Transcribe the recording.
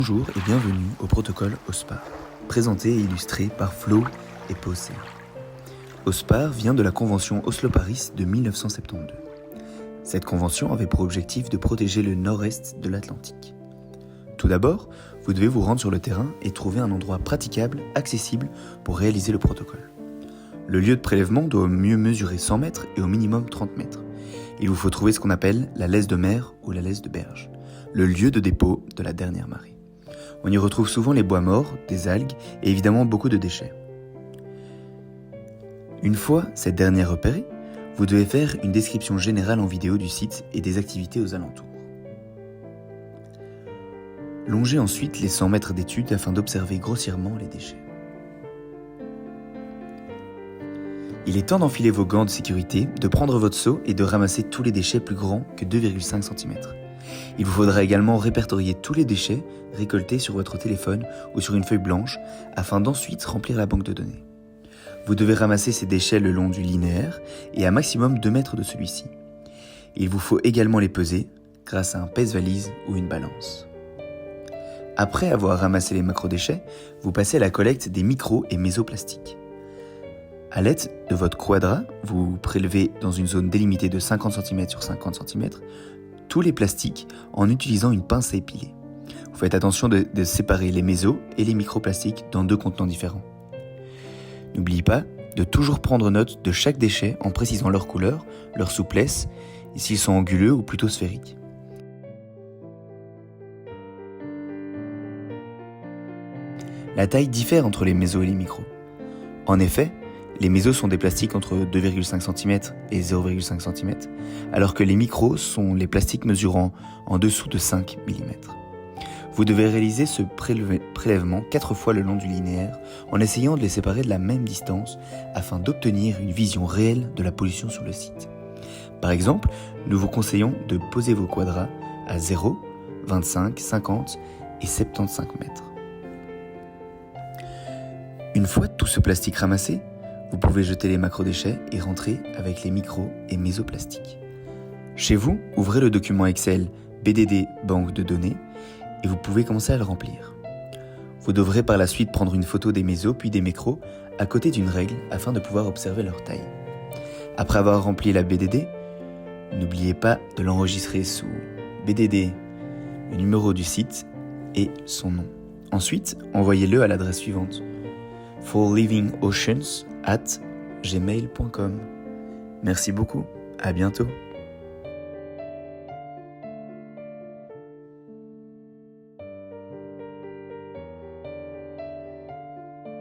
Bonjour et bienvenue au protocole OSPAR, présenté et illustré par Flo et Posé. OSPAR vient de la convention Oslo-Paris de 1972. Cette convention avait pour objectif de protéger le nord-est de l'Atlantique. Tout d'abord, vous devez vous rendre sur le terrain et trouver un endroit praticable, accessible pour réaliser le protocole. Le lieu de prélèvement doit au mieux mesurer 100 mètres et au minimum 30 mètres. Il vous faut trouver ce qu'on appelle la laisse de mer ou la laisse de berge, le lieu de dépôt de la dernière marée. On y retrouve souvent les bois morts, des algues et évidemment beaucoup de déchets. Une fois cette dernière repérée, vous devez faire une description générale en vidéo du site et des activités aux alentours. Longez ensuite les 100 mètres d'étude afin d'observer grossièrement les déchets. Il est temps d'enfiler vos gants de sécurité, de prendre votre seau et de ramasser tous les déchets plus grands que 2,5 cm. Il vous faudra également répertorier tous les déchets récoltés sur votre téléphone ou sur une feuille blanche afin d'ensuite remplir la banque de données. Vous devez ramasser ces déchets le long du linéaire et à maximum 2 mètres de celui-ci. Il vous faut également les peser grâce à un pèse-valise ou une balance. Après avoir ramassé les macrodéchets, vous passez à la collecte des micro- et mésoplastiques. À l'aide de votre quadra, vous prélevez dans une zone délimitée de 50 cm sur 50 cm tous les plastiques en utilisant une pince à épiler. Vous faites attention de séparer les méso- et les microplastiques dans 2 contenants différents. N'oubliez pas de toujours prendre note de chaque déchet en précisant leur couleur, leur souplesse et s'ils sont anguleux ou plutôt sphériques. La taille diffère entre les mésos et les micros. En effet, les mésos sont des plastiques entre 2,5 cm et 0,5 cm, alors que les micros sont les plastiques mesurant en dessous de 5 mm. Vous devez réaliser ce prélèvement 4 fois le long du linéaire en essayant de les séparer de la même distance afin d'obtenir une vision réelle de la pollution sur le site. Par exemple, nous vous conseillons de poser vos quadras à 0, 25, 50 et 75 mètres. Une fois tout ce plastique ramassé, vous pouvez jeter les macrodéchets et rentrer avec les micro- et mésoplastiques. Chez vous, ouvrez le document Excel BDD Banque de données et vous pouvez commencer à le remplir. Vous devrez par la suite prendre une photo des mésos puis des micros à côté d'une règle afin de pouvoir observer leur taille. Après avoir rempli la BDD, n'oubliez pas de l'enregistrer sous BDD, le numéro du site et son nom. Ensuite, envoyez-le à l'adresse suivante: forlivingoceans@gmail.com. Merci beaucoup, à bientôt.